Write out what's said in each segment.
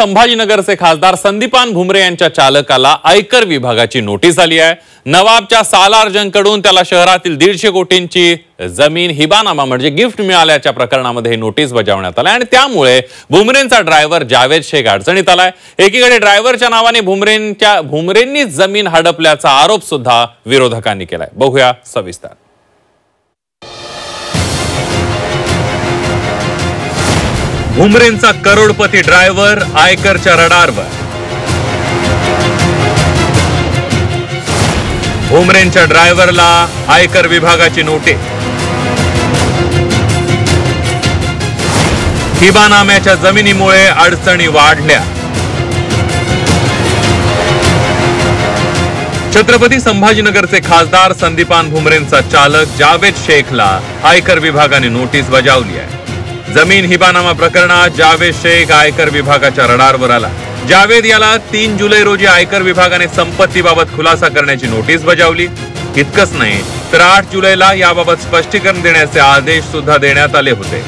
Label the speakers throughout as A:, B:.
A: संभाजीनगरचे खासदार संदीपान भुमरे यांच्या चालकाला आयकर विभागाची नोटीस आली आहे। नवाबच्या सालारजंगकडून त्याला शहरातील 150 कोटींची जमीन हिबानामा म्हणजे गिफ्ट मिळाल्याच्या प्रकरणामध्ये नोटीस बजावण्यात आली आणि त्यामुळे भुमरेंचा ड्रायव्हर जावेद शेख अडचणीत आलाय। एकीकडे ड्रायव्हरच्या नावाने भुमरेंनी जमीन हडपल्याचा आरोप सुद्धा विरोधकांनी केलाय। बघूया सविस्तर। भुमरेंचा करोडपती ड्रायव्हर आयकरच्या रडारवर। भुमरेंच्या ड्रायव्हरला आयकर विभागाची नोटीस। हिबानाम्याच्या जमिनीमुळे अडचणी वाढल्या। छत्रपती संभाजीनगरचे खासदार संदीपान भुमरेंचा चालक जावेद शेखला आयकर विभागाने नोटीस बजावली आहे। जमीन हिबानामा प्रकरणात जावेद शेख आयकर विभागाच्या रडारवर आला। जावेद याला 3 जुलै रोजी आयकर विभागाने संपत्तीबाबत खुलासा करण्याची नोटीस बजावली। इतकंच नाही तर 8 जुलैला याबाबत स्पष्टीकरण देण्याचे आदेश सुद्धा देण्यात आले होते।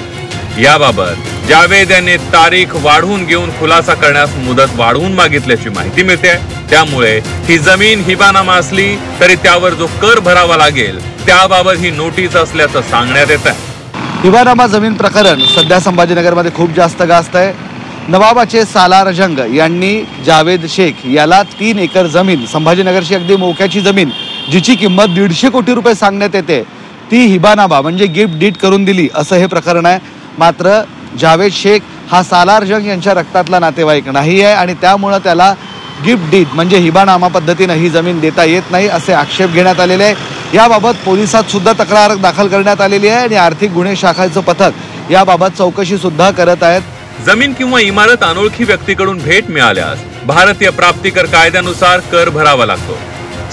A: याबाबत जावेद यांनी तारीख वाढवून घेऊन खुलासा करण्यास मुदत वाढवून मागितल्याची माहिती मिळते। त्यामुळे ही जमीन हिबानामा असली तरी त्यावर जो कर भरावा लागेल त्याबाबत ही नोटीस असल्याचं सांगण्यात येत आहे।
B: हिबानामा जमीन प्रकरण सध्या संभाजीनगरमध्ये खूप जास्त गाजत आहे। नवाबाचे सालारजंग यांनी जावेद शेख याला 3 एकर जमीन, संभाजीनगरची अगदी मोक्याची जमीन जिची किंमत 150 कोटी रुपये सांगण्यात येते, ती हिबानामा म्हणजे गिफ्ट डीड करून दिली असं हे प्रकरण आहे। मात्र जावेद शेख हा सालारजंग यांच्या रक्तातला नातेवाईक नाही आहे आणि त्यामुळे त्याला गिफ्ट डीड म्हणजे हिबानामा पद्धतीने ही जमीन देता येत नाही असे आक्षेप घेण्यात आलेले आहे। याबाबत पोलिसात सुद्धा तक्रार दाखल करण्यात आलेली आहे आणि आर्थिक गुन्हे शाखेचं पथक याबाबत चौकशी सुद्धा करत आहेत।
A: जमीन किंवा इमारत अनोळखी व्यक्तीकडून भेट मिळाल्यास भारतीय प्राप्तिकर कायद्यानुसार कर भरावा लागतो।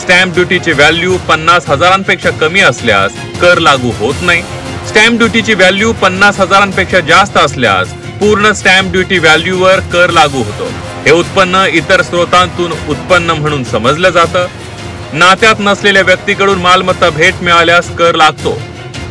A: स्टॅम्प ड्युटीची व्हॅल्यू 50,000पेक्षा कमी असल्यास कर लागू होत नाही। स्टॅम्प ड्युटीची व्हॅल्यू 50,000पेक्षा जास्त असल्यास पूर्ण स्टॅम्प ड्युटी व्हॅल्यूवर कर लागू होतो। हे उत्पन्न इतर स्रोतांतून उत्पन्न म्हणून समजलं जातं। नात्यात नसलेल्या व्यक्तीकडून मालमत्ता भेट मिळाल्यास कर लागतो।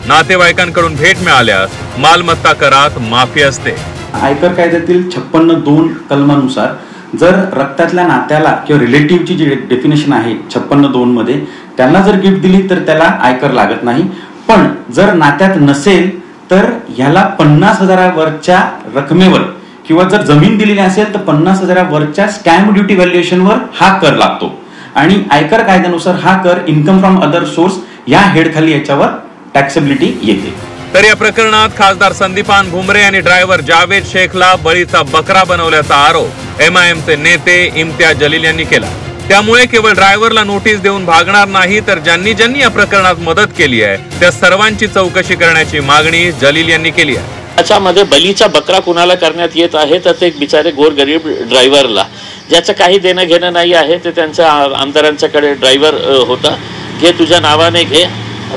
A: नातेवाईकांकडून भेट मिळाल्यास मालमत्ता करात माफी असते।
C: आयकर कायद्यातील 56(2) कलमानुसार जर रक्तातल्या नात्याला किंवा रिलेटिव्हची जी डेफिनेशन आहे 56(2) मध्ये त्यांना जर गिफ्ट दिली तर त्याला आयकर लागत नाही। पण जर नात्यात नसेल तर ह्याला 50,000 वरच्या रकमेवर किंवा जर जमीन दिलेली असेल तर 50,000 वरच्या स्टॅम्प ड्युटी व्हॅल्युएशनवर हा कर लागतो आणि आयकर कायद्यानुसार हा कर इन्कम फ्रॉम अदर सोर्स या हेडखाली याच्यावर टॅक्सेबिलिटी येते।
A: तर या प्रकरणात खासदार संदीपान भुमरे यांनी ड्रायव्हर जावेद शेखला बळीचा बकरा बनवल्याचा आरोप MIMचे नेते इम्तियाज जलील यांनी केला। त्यामुळे केवळ ड्रायव्हरला नोटीस देऊन भागणार नाही तर ज्यांनी या प्रकरणात मदत केली आहे त्या सर्वांची चौकशी करण्याची मागणी जलील यांनी केली आहे।
D: त्याच्यामध्ये बलीचा बकरा कुणाला करण्यात येत आहे तर ते बिचारे गोरगरीब ड्रायव्हरला, ज्याचं काही देणं घेणं नाही आहे ते त्यांच्या आमदारांच्याकडे ड्रायव्हर होता, घे तुझ्या नावाने घे,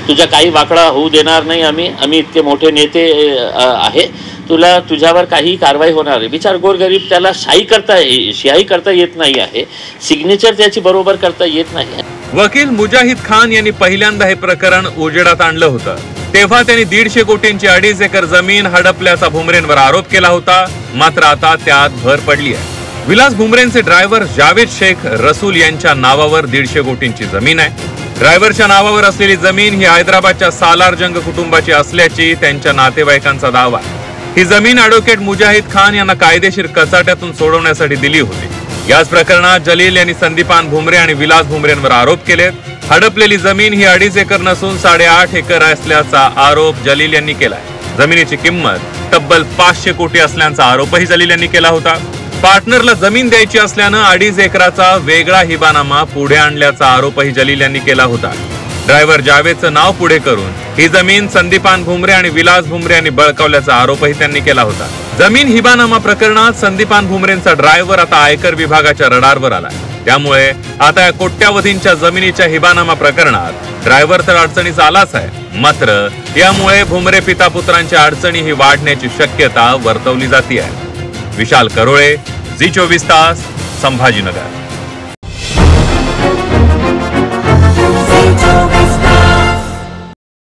D: तुझा काही वाकडा होऊ देणार नाही, आम्ही इतके मोठे नेते आहे, तुझ्यावर काही कारवाई होणार आहे। बिचार गोरगरीब त्याला शाही करता येत नाही आहे, सिग्नेचर त्याची बरोबर करता येत नाही।
A: वकील मुजाहिद खान यांनी पहिल्यांदा हे प्रकरण उजेडात आणलं होतं। तेव्हा त्यांनी 150 कोटींची 2.5 एकर जमीन हडपल्याचा भुमरेंवर आरोप केला होता। मात्र आता त्यात भर पडली आहे। विलास भुमरेंचे ड्रायव्हर जावेद शेख रसूल यांच्या नावावर 150 कोटींची जमीन आहे। ड्रायव्हरच्या नावावर असलेली जमीन ही हैदराबादच्या सालारजंग कुटुंबाची असल्याची त्यांच्या नातेवाईकांचा दावा आहे। ही जमीन ॲडव्होकेट मुजाहिद खान यांना कायदेशीर कचाट्यातून सोडवण्यासाठी दिली होती। याच प्रकरणात जलील यांनी संदीपान भुमरे आणि विलास भुमरेंवर आरोप केलेत। हडपलेली जमीन ही 2.5 एकर नसून 8.5 एकर असल्याचा आरोप जलील यांनी केलाय। जमिनीची किंमत तब्बल 500 कोटी असल्याचा आरोपही जलील यांनी केला होता। पार्टनरला जमीन द्यायची असल्यानं 2.5 एकराचा वेगळा हिबानामा पुढे आणल्याचा आरोपही जलील यांनी केला होता। ड्रायव्हर जावेदचं नाव पुढे करून ही जमीन संदीपान भुमरे आणि विलास भुमरे यांनी बळकावल्याचा आरोपही त्यांनी केला होता। जमीन हिबानामा प्रकरणात संदीपान भुमरेंचा ड्रायव्हर आता आयकर विभागाच्या रडारवर आलाय। त्यामुळे आता या कोट्यावधींच्या जमिनीच्या हिबानामा प्रकरणात ड्रायव्हर तर अडचणीचा आलाच आहे। मात्र यामुळे भुमरे पिता पुत्रांच्या अडचणीही वाढण्याची शक्यता वर्तवली जाते आहे। विशाल करोळे, झी 24 तास, संभाजीनगर।